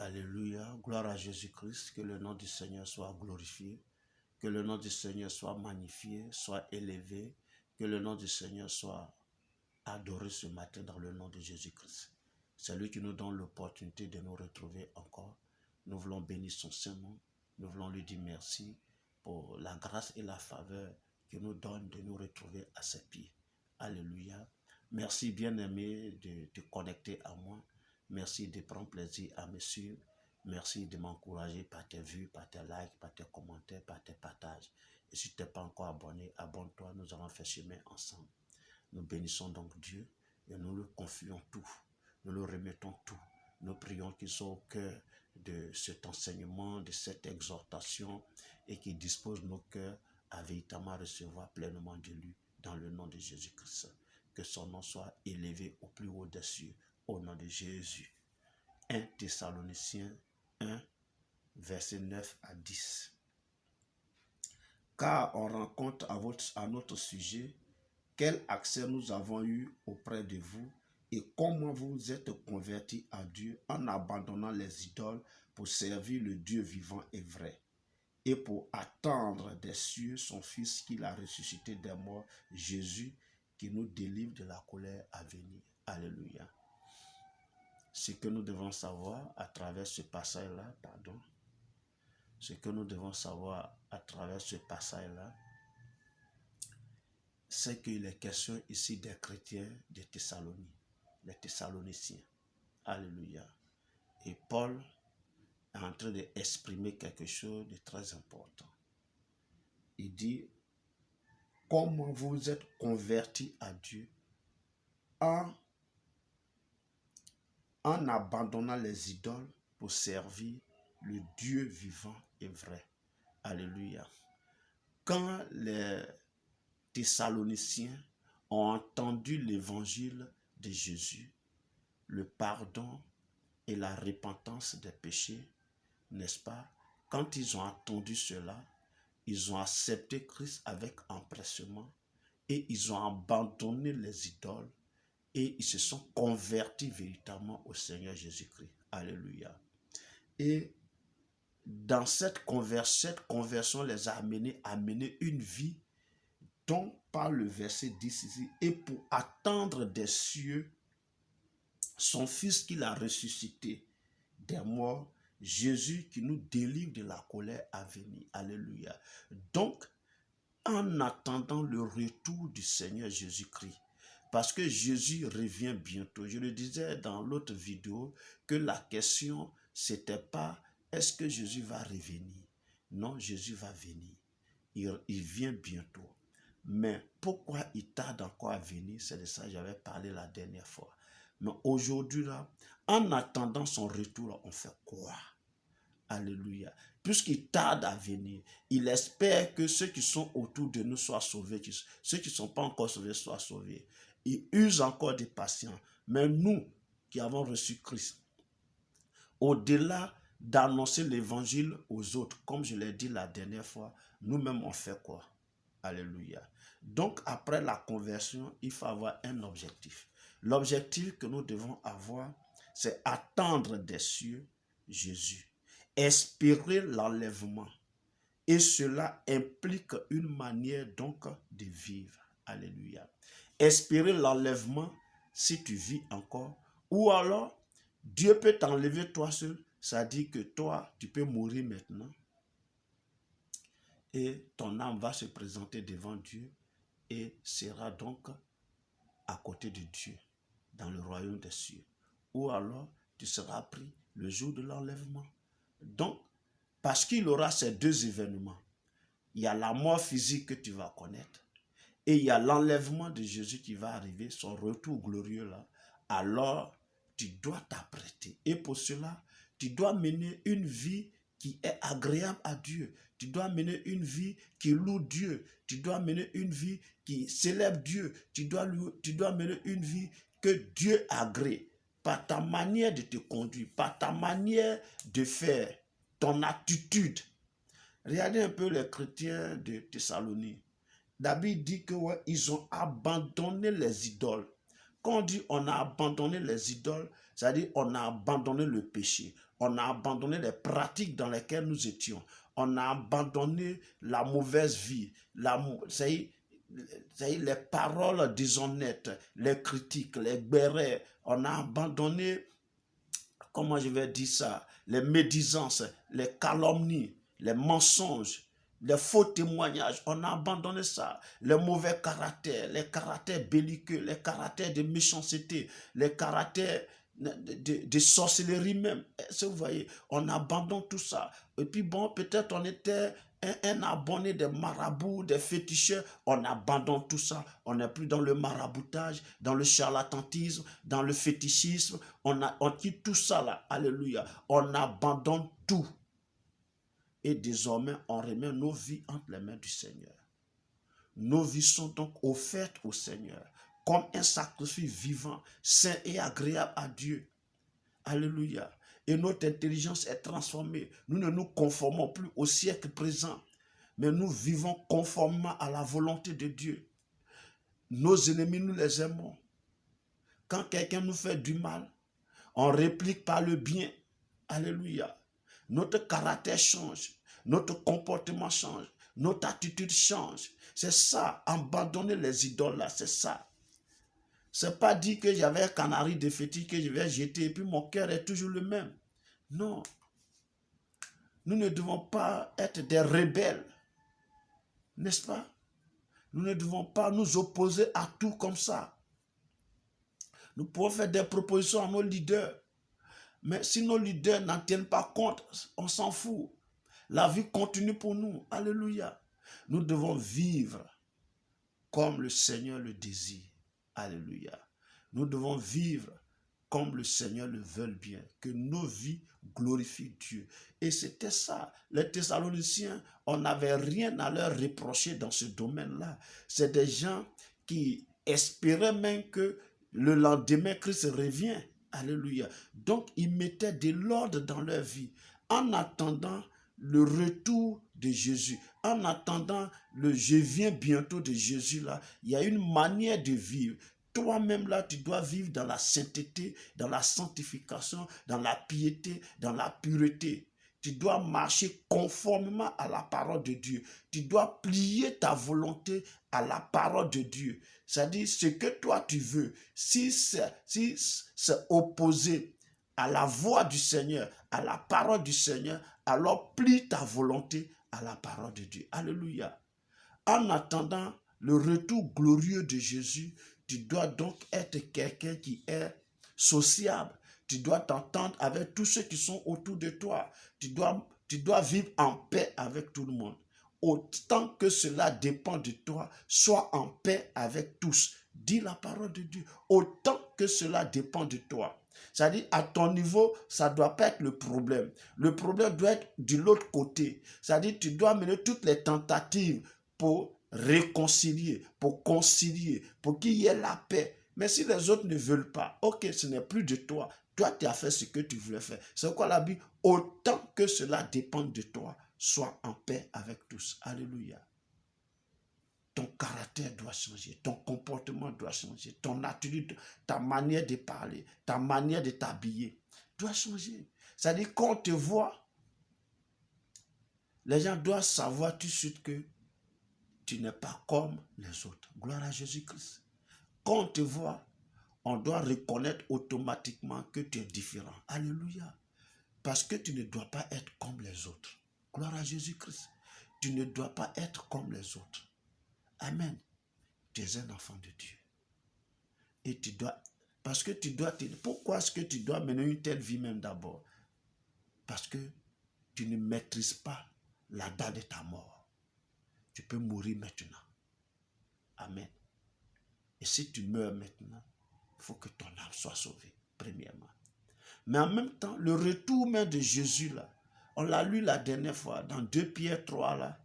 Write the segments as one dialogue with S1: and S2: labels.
S1: Alléluia, gloire à Jésus-Christ, que le nom du Seigneur soit glorifié, que le nom du Seigneur soit magnifié, soit élevé, que le nom du Seigneur soit adoré ce matin dans le nom de Jésus-Christ. C'est lui qui nous donne l'opportunité de nous retrouver encore. Nous voulons bénir son Saint-Nom, nous voulons lui dire merci pour la grâce et la faveur qu'il nous donne de nous retrouver à ses pieds. Alléluia. Merci bien-aimé de te connecter à moi. Merci de prendre plaisir à me suivre. Merci de m'encourager par tes vues, par tes likes, par tes commentaires, par tes partages. Et si tu n'es pas encore abonné, abonne-toi, nous allons faire chemin ensemble. Nous bénissons donc Dieu et nous lui confions tout. Nous lui remettons tout. Nous prions qu'il soit au cœur de cet enseignement, de cette exhortation et qu'il dispose nos cœurs à véritablement recevoir pleinement de lui dans le nom de Jésus-Christ. Que son nom soit élevé au plus haut des cieux. Au nom de Jésus. 1 Thessaloniciens 1, verset 9 à 10. Car on rencontre à notre sujet quel accès nous avons eu auprès de vous et comment vous êtes convertis à Dieu en abandonnant les idoles pour servir le Dieu vivant et vrai et pour attendre des cieux son Fils qu'il a ressuscité des morts, Jésus, qui nous délivre de la colère à venir. Alléluia. Ce que nous devons savoir à travers ce passage-là, ce que nous devons savoir à travers ce passage-là, c'est qu'il est question ici des chrétiens de Thessalonique, les Thessaloniciens. Alléluia. Et Paul est en train d'exprimer quelque chose de très important. Il dit, comment vous êtes convertis à Dieu en abandonnant les idoles pour servir le Dieu vivant et vrai. Alléluia. Quand les Thessaloniciens ont entendu l'évangile de Jésus, le pardon et la repentance des péchés, n'est-ce pas? Quand ils ont entendu cela, ils ont accepté Christ avec empressement et ils ont abandonné les idoles et ils se sont convertis véritablement au Seigneur Jésus-Christ. Alléluia. Et dans cette conversion les a amenés à mener une vie dont par le verset 10 ici, et pour attendre des cieux son Fils qu'il a ressuscité des morts, Jésus qui nous délivre de la colère à venir. Alléluia. Donc, en attendant le retour du Seigneur Jésus-Christ, parce que Jésus revient bientôt. Je le disais dans l'autre vidéo que la question, c'était pas est-ce que Jésus va revenir? Non, Jésus va venir. Il vient bientôt. Mais pourquoi il tarde encore à venir? C'est de ça que j'avais parlé la dernière fois. Mais aujourd'hui, là, en attendant son retour, on fait quoi? Alléluia. Puisqu'il tarde à venir, il espère que ceux qui sont autour de nous soient sauvés, ceux qui ne sont pas encore sauvés soient sauvés. Il use encore de patience. Mais nous qui avons reçu Christ, au-delà d'annoncer l'évangile aux autres, comme je l'ai dit la dernière fois, nous-mêmes on fait quoi? Alléluia. Donc après la conversion, il faut avoir un objectif. L'objectif que nous devons avoir, c'est attendre des cieux Jésus. Espérer l'enlèvement. Et cela implique une manière donc de vivre. Alléluia. Espérer l'enlèvement si tu vis encore. Ou alors, Dieu peut t'enlever toi seul. Ça dit que toi, tu peux mourir maintenant. Et ton âme va se présenter devant Dieu et sera donc à côté de Dieu dans le royaume des cieux. Ou alors, tu seras pris le jour de l'enlèvement. Donc, parce qu'il aura ces deux événements, il y a la mort physique que tu vas connaître et il y a l'enlèvement de Jésus qui va arriver, son retour glorieux là. Alors, tu dois t'apprêter. Et pour cela, tu dois mener une vie qui est agréable à Dieu. Tu dois mener une vie qui loue Dieu. Tu dois mener une vie qui célèbre Dieu. Tu dois mener une vie que Dieu agrée. Par ta manière de te conduire, par ta manière de faire, ton attitude. Regardez un peu les chrétiens de Thessalonique. David dit que ouais, ils ont abandonné les idoles. Quand on dit on a abandonné les idoles, c'est-à-dire on a abandonné le péché. On a abandonné les pratiques dans lesquelles nous étions. On a abandonné la mauvaise vie, les paroles déshonnêtes, les critiques, les bérets. On a abandonné, comment je vais dire ça, les médisances, les calomnies, les mensonges, les faux témoignages. On a abandonné ça. Les mauvais caractères, les caractères belliqueux, les caractères de méchanceté, les caractères de sorcellerie même. Vous voyez, on abandonne tout ça. Et puis bon, peut-être on était un abonné des marabouts, des féticheurs. On abandonne tout ça. On n'est plus dans le maraboutage, dans le charlatanisme, dans le fétichisme. On quitte tout ça là. Alléluia. On abandonne tout. Et désormais, on remet nos vies entre les mains du Seigneur. Nos vies sont donc offertes au Seigneur comme un sacrifice vivant, saint et agréable à Dieu. Alléluia. Et notre intelligence est transformée. Nous ne nous conformons plus au siècle présent, mais nous vivons conformément à la volonté de Dieu. Nos ennemis, nous les aimons. Quand quelqu'un nous fait du mal, on réplique par le bien. Alléluia. Notre caractère change, notre comportement change, notre attitude change. C'est ça, abandonner les idoles là, c'est ça. C'est pas dire que j'avais un canari de fétiche que je vais jeter et puis mon cœur est toujours le même. Non. Nous ne devons pas être des rebelles. N'est-ce pas? Nous ne devons pas nous opposer à tout comme ça. Nous pouvons faire des propositions à nos leaders. Mais si nos leaders n'en tiennent pas compte, on s'en fout. La vie continue pour nous. Alléluia. Nous devons vivre comme le Seigneur le désire. Alléluia. Nous devons vivre comme le Seigneur le veut bien. Que nos vies glorifient Dieu. Et c'était ça. Les Thessaloniciens, on n'avait rien à leur reprocher dans ce domaine-là. C'est des gens qui espéraient même que le lendemain, Christ revient. Alléluia. Donc, ils mettaient de l'ordre dans leur vie en attendant le retour de Jésus. En attendant le je viens bientôt de Jésus là, il y a une manière de vivre. Toi-même là, tu dois vivre dans la sainteté, dans la sanctification, dans la piété, dans la pureté. Tu dois marcher conformément à la parole de Dieu. Tu dois plier ta volonté à la parole de Dieu. C'est-à-dire ce que toi tu veux. Si c'est opposé à la voix du Seigneur, à la parole du Seigneur, alors plie ta volonté à la parole de Dieu. Alléluia. En attendant le retour glorieux de Jésus, tu dois donc être quelqu'un qui est sociable. Tu dois t'entendre avec tous ceux qui sont autour de toi. Tu dois vivre en paix avec tout le monde. Autant que cela dépend de toi, sois en paix avec tous. Dis la parole de Dieu. Autant que cela dépend de toi. C'est-à-dire, à ton niveau, ça ne doit pas être le problème. Le problème doit être de l'autre côté. C'est-à-dire, tu dois mener toutes les tentatives pour réconcilier, pour concilier, pour qu'il y ait la paix. Mais si les autres ne veulent pas, ok, ce n'est plus de toi. Toi, tu as fait ce que tu voulais faire. C'est quoi la Bible? Autant que cela dépend de toi, sois en paix avec tous. Alléluia. Ton caractère doit changer, ton comportement doit changer, ton attitude, ta manière de parler, ta manière de t'habiller doit changer. C'est-à-dire, quand on te voit, les gens doivent savoir tout de suite que tu n'es pas comme les autres. Gloire à Jésus-Christ. Quand on te voit, on doit reconnaître automatiquement que tu es différent. Alléluia. Parce que tu ne dois pas être comme les autres. Gloire à Jésus-Christ. Tu ne dois pas être comme les autres. Amen. Tu es un enfant de Dieu. Et tu dois, parce que tu dois, pourquoi est-ce que tu dois mener une telle vie même d'abord? Parce que tu ne maîtrises pas la date de ta mort. Tu peux mourir maintenant. Amen. Et si tu meurs maintenant, il faut que ton âme soit sauvée, premièrement. Mais en même temps, le retour même de Jésus, là, on l'a lu la dernière fois, dans 2 Pierre 3, là,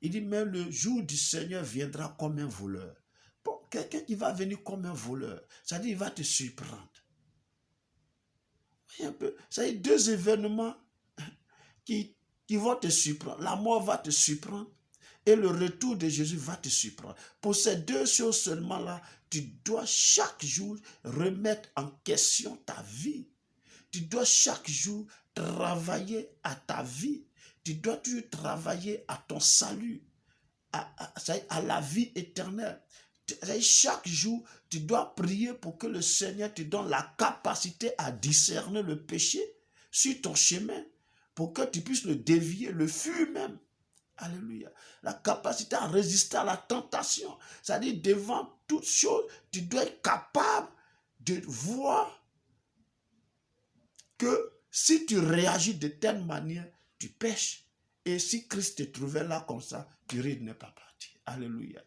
S1: il dit, mais le jour du Seigneur viendra comme un voleur. Bon, quelqu'un qui va venir comme un voleur, c'est-à-dire il va te surprendre. Voyez un peu, c'est-à-dire 2 événements qui vont te surprendre. La mort va te surprendre et le retour de Jésus va te surprendre. Pour ces 2 choses seulement là, tu dois chaque jour remettre en question ta vie. Tu dois chaque jour travailler à ta vie. Tu dois toujours travailler à ton salut, à la vie éternelle. Chaque jour, tu dois prier pour que le Seigneur te donne la capacité à discerner le péché sur ton chemin, pour que tu puisses le dévier, le fuir même. Alléluia. La capacité à résister à la tentation. C'est-à-dire, devant toute chose, tu dois être capable de voir que si tu réagis de telle manière, tu pêches. Et si Christ te trouvait là comme ça, tu risques de ne pas partir. Alléluia.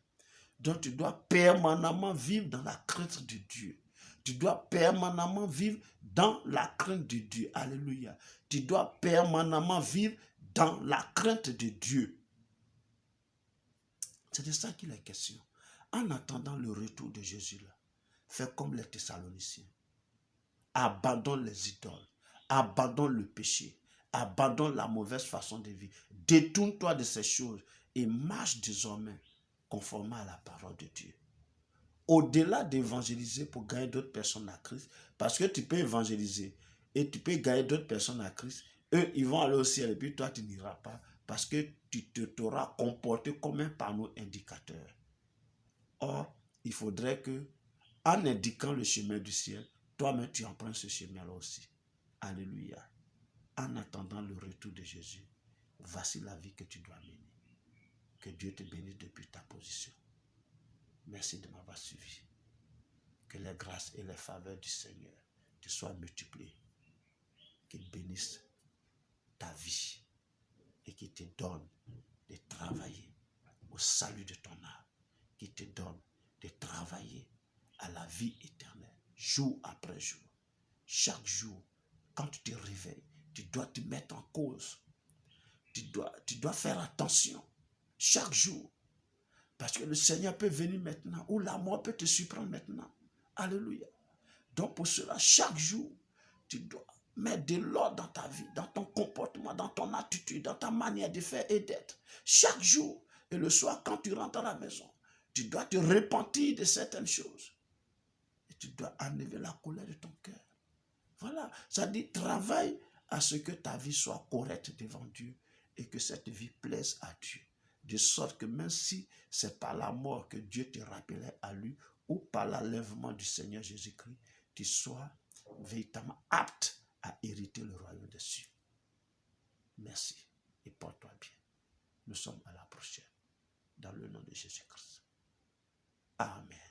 S1: Donc tu dois permanemment vivre dans la crainte de Dieu. Tu dois permanemment vivre dans la crainte de Dieu. Alléluia. Tu dois permanemment vivre dans la crainte de Dieu. C'est de ça qu'il est question. En attendant le retour de Jésus là, fais comme les Thessaloniciens. Abandonne les idoles. Abandonne le péché. Abandonne la mauvaise façon de vivre. Détourne-toi de ces choses et marche désormais conformément à la parole de Dieu. Au-delà d'évangéliser pour gagner d'autres personnes à Christ, parce que tu peux évangéliser et tu peux gagner d'autres personnes à Christ, eux, ils vont aller au ciel et puis toi, tu n'iras pas parce que tu t'auras comporté comme un panneau indicateur. Or, il faudrait que, en indiquant le chemin du ciel, toi-même, tu empruntes ce chemin-là aussi. Alléluia. En attendant le retour de Jésus, voici la vie que tu dois mener. Que Dieu te bénisse depuis ta position. Merci de m'avoir suivi. Que les grâces et les faveurs du Seigneur te soient multipliées. Qu'il bénisse ta vie et qu'il te donne de travailler au salut de ton âme. Qu'il te donne de travailler à la vie éternelle, jour après jour. Chaque jour, quand tu te réveilles, tu dois te mettre en cause. Tu dois faire attention chaque jour. Parce que le Seigneur peut venir maintenant, ou la mort peut te surprendre maintenant. Alléluia. Donc pour cela, chaque jour, tu dois mettre de l'ordre dans ta vie, dans ton comportement, dans ton attitude, dans ta manière de faire et d'être. Chaque jour. Et le soir, quand tu rentres à la maison, tu dois te repentir de certaines choses. Et tu dois enlever la colère de ton cœur. Voilà. Ça dit, travaille à ce que ta vie soit correcte devant Dieu et que cette vie plaise à Dieu. De sorte que même si c'est par la mort que Dieu te rappelait à lui ou par l'enlèvement du Seigneur Jésus-Christ, tu sois véritablement apte à hériter le royaume des cieux. Merci et porte-toi bien. Nous sommes à la prochaine. Dans le nom de Jésus-Christ. Amen.